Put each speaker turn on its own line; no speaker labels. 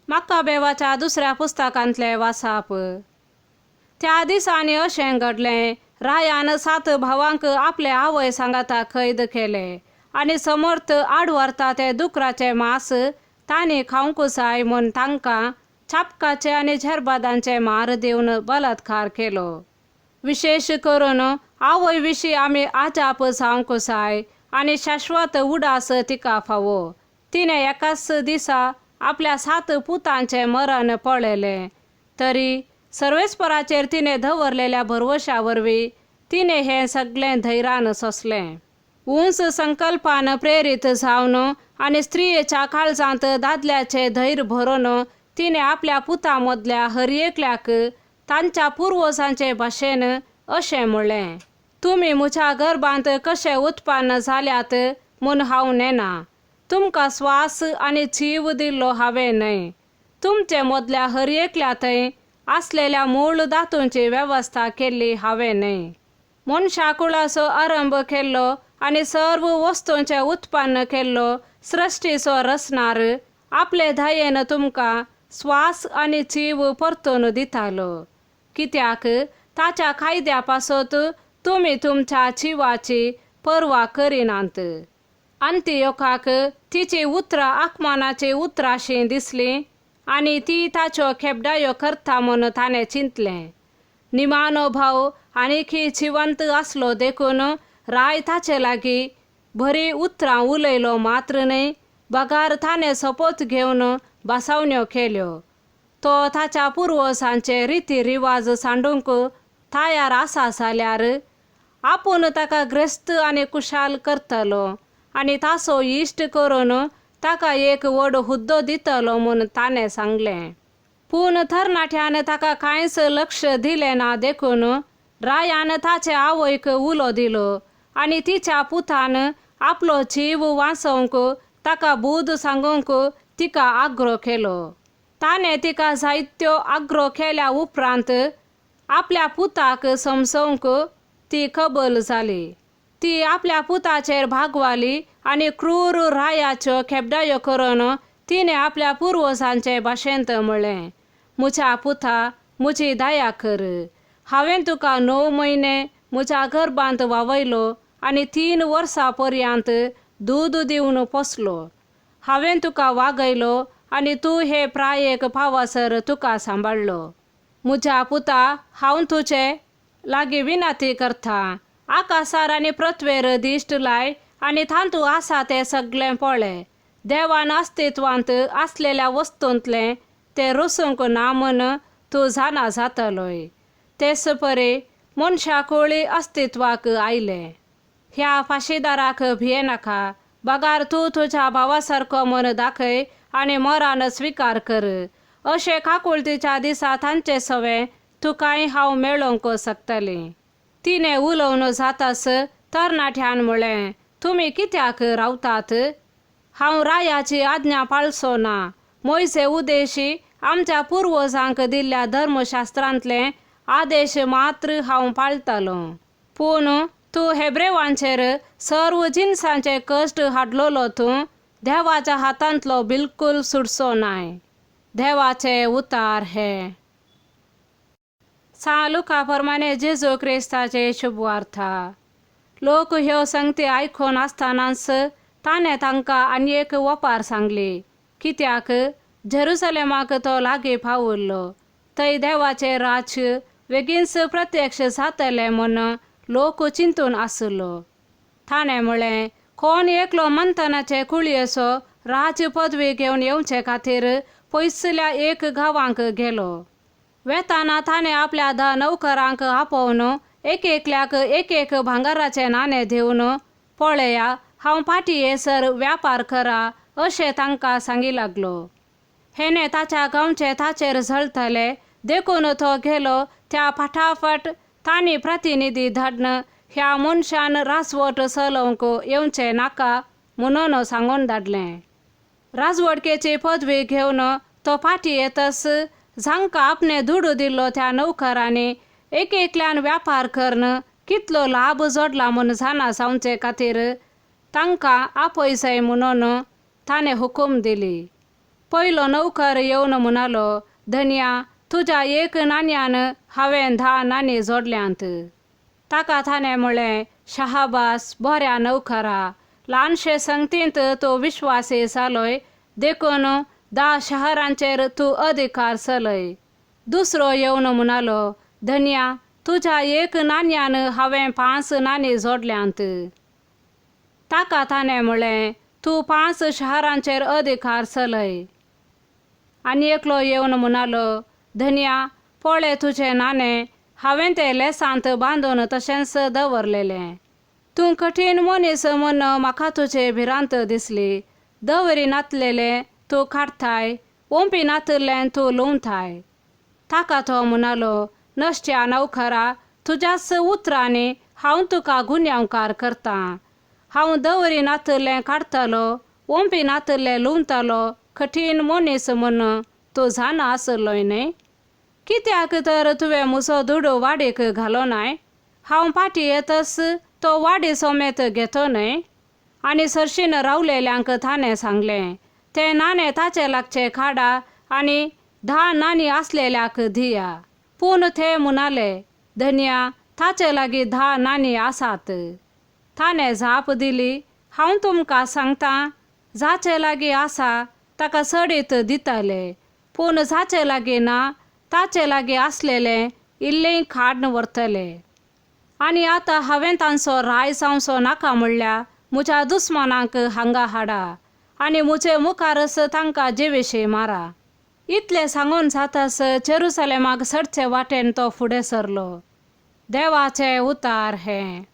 मक्काबेवाच्या दुसऱ्या पुस्तकांतले वासाप. त्या दिसांनी अशें घडलें, रायान 7 भावांक आपले आवय सांगाता कैद केले आनी समर्थ आडवरता ते दुकराचे मांस तांणी खावंक जाय म्हूण तांकां चापकाचे आनी झेरबादांचे मार दिवन बलात्कार केलो. विशेष करून आवय विशीं आमी आजाप जावंक जाय आनी शाश्वत उडास तिका फावो. तिणें एकाच दिसा आपल्या 7 पुतांचे मरण पळयलें, तरी सर्वेस्पराचेर तिणें दवरलेल्या भरवश्या वरवीं तिणें हें सगळें धैर्यान सोंसलें. उंच संकल्पान प्रेरीत जावन आनी स्त्रियेच्या काळजांत दादल्याचे धैर्य भरून तिणें आपल्या पुतां मदल्या हर एकल्याक तांच्या पुर्वजांचे भाशेन अशें म्हणलें, तुमी म्हज्या गर्भांत कशे उत्पन्न जाल्यात म्हूण हांव नेना. तुमकां स्वास आनी जीव दिल्लो हांवें न्हय. तुमचे मदल्या हर एकल्या थंय आसलेल्या मूळ धातूंची वेवस्था केल्ली हांवें न्हय. मनशा कुळाचो आरंभ केल्लो आनी सर्व वस्तूंचें उत्पन्न केल्लो सृश्टीचो रचणार आपले दयेन तुमकां स्वास आनी जीव परतून दितालो. कित्याक ताच्या कायद्या पासत तुमी तुमच्या जिवाची पर्वा करिनात. अंतियोखाक तिची उतरां आत्मानाची उतराशीं दिसलीं आनी ती ताच्यो खेबडायो करता म्हूण ताणें चिंतलें. निमाणो भाव आनीकय जिवंत आसलो देखून राय ताचे लागीं बरी उतरां उलयलो मात्र न्हय, बगार ताणें सोपोत घेवन बासावण्यो केल्यो. तो ताच्या पुर्वजांचे रिती रिवाज सांडूंक तयार आसा जाल्यार आपूण ताका ग्रेस्त आनी कुशाल करतलो आनी ताचो इश्ट करून ताका एक व्हड हुद्दो दितलो म्हूण ताणें सांगलें. पूण तरणाट्यान ताका कांयच लक्ष दिलें ना देखून रायान ताचे आवयक उलो दिलो आनी तिच्या पुतान आपलो जीव वाचोवंक ताका बूद सांगूंक तिका आग्रो केलो. ताणें तिका जायत्यो आग्रो केल्या उपरांत आपल्या पुताक समजोवंक ती कबल जाली. ती आपल्या पुताचेर भागवाली आनी क्रूर रायाच्यो खेबडायो करून तिणें आपल्या पुर्वजांचे भाशेंत म्हणलें, म्हज्या पुता, म्हजी दया कर. हांवें तुका 9 म्हयने म्हज्या गर्भांत वावयलो आनी 3 वर्सां पर्यंत दूद दिवन पोसलो. हांवें तुका वागयलो आनी तूं हे प्रायेक पावसर तुका सांबाळलो. म्हज्या पुता, हांव तुजे लागीं विनंती करतां, आकाशार आनी पृथ्वेर दिश्ट लाय आनी तांतू आसा तें सगळें पळय. देवान अस्तित्वांत आसलेल्या वस्तूंतलें तें रुसूंक ना म्हूण तूं जाणा जातलोय. तेच परे मनशा कोळी अस्तित्वाक आयलें. ह्या फाशीदाराक भियेनाका. बगार तूं तुज्या भावा सारको म्हूण दाखय आनी मरण स्विकार कर. अशें काकुळतीच्या दिसा तांचे सवे तुकांय हांव मेळोवंक शकतलें. तिणें उलोवन जाताच तरणाट्यान म्हणलें, तुमी कित्याक रावतात? हांव रायाची आज्ञा पाळचो ना. मोयसे उदेशी आमच्या पुर्वजांक दिल्ल्या धर्मशास्त्रांतले आदेश मात्र हांव पाळटलो. पूण तूं हेब्रेवांचेर सर्व जिनसांचे कश्ट हाडलोलो तूं देवाच्या हातांतलो बिलकूल सुटचो नाय. देवाचे उतार हे. लुका प्रमाणे जेजू क्रिस्ताचे शुभवार्ता. लोक ह्यो संगती आयकून आसतनाच ताणें तांकां आनी एक वपार सांगली. कित्याक जेरुसलेमाक तो लागीं पावुल्लो. थंय देवाचें राज्य बेगीनच प्रत्यक्ष जातलें म्हूण लोक चिंतून आसलो. ताणें म्हणलें, कोण एकलो मंथनाचे कुळयेचो राज पदवी घेवन येवचे खातीर पयसल्या एक गांवांक गेलो. वेताना ताणें आपल्या 10 नौकरांक आपोवन एक-एकल्याक एक भांगाराचें नाणें दिवन, पळया, हांव फाटीं येसर व्यापार करा अशें तांकां सांगी लागलो. हेणे ताच्या गांवचे ताचेर झळटले देखून तो गेलो. त्या फाटाफाट तांणी प्रतिनिधी धाडून ह्या मनशान राजवट चलोवंक येवचें नाका म्हणून सांगून धाडलें. राजवटकेची पदवी घेवन तो फाटीं येतच जांकां आपणे धुडो दिल्लो त्या नौकरांनी एक-एकल्यान व्यापार करून कितलो लाभ जोडला म्हूण जाणा जावचे खातीर तांकां आपय जाय म्हणून ताणें हुकूम दिली. पहिलो नौकर येवन म्हणालो, धन्या, तुझ्या एक नाण्यान हांवें 10 नाणी जोडल्यांत. ताका ताणें म्हळें, शाबास बऱ्या नौकरा, ल्हानशे संगतींत तूं विश्वासी जालोय, देखून 10 शहरांचेर तूं अधिकार चलय. दुसरो येवन म्हणालो, धन्या, तुझ्या एक नाण्यान हांवें 5 नाणी जोडल्यांत. ताका ताणें म्हळें, तूं 5 शहरांचेर अधिकार चलय. आनी एकलो येवन म्हणालो, धन्या, पळय तुजें नाणें, हांवें तें लेसांत बांदून तशेंच दवरलेलें. तूं कठीण मनीस म्हूण म्हाका तुजे भिरांत दिसली. दवरी नातलेलें तूं काडताय, ओंपी नातलें तूं लुंवताय. ताका तो म्हणालो, नश्ट्या नौकरा, तुज्याच उतरांनी हांव तुका गुन्यांवकार करतां. हांव दवरी नातलें काडटलो, ओंपी नातलें लुंवतलो कठीण मनीस म्हूण तूं जाणा आसलोय न्हय? कित्याक तर तुवें म्हजो दुडू वाडीक घालोनाय? हांव फाटीं येतस तो वाडी सोमेत घेतो न्हय? आनी सरशीन रावलेल्यांक ताणें सांगलें, तें नाणें ताचे लागचे काडा आनी 10 नाणी आसलेल्याक दिया. पूण ते म्हणाले, धन्या, ताचे लागीं 10 नाणी आसात. ताणें जाप दिली, हांव तुमकां सांगतां, जाचे लागीं आसा ताका सडीत दितले, पूण जाचे लागीं ना ताचे लागीं आसलेलें इल्लें काडून व्हरतले. आनी आतां हांवें तांचो राय जावचो नाका म्हणल्यार म्हज्या दुस्मानांक हांगा हाडा आनी म्हजे मुखारच तांकां जिवेशी मारा. इतलें सांगून जाताच जेरुसलेमाक चडचे वाटेन तो फुडें सरलो. देवाचें उतार हें.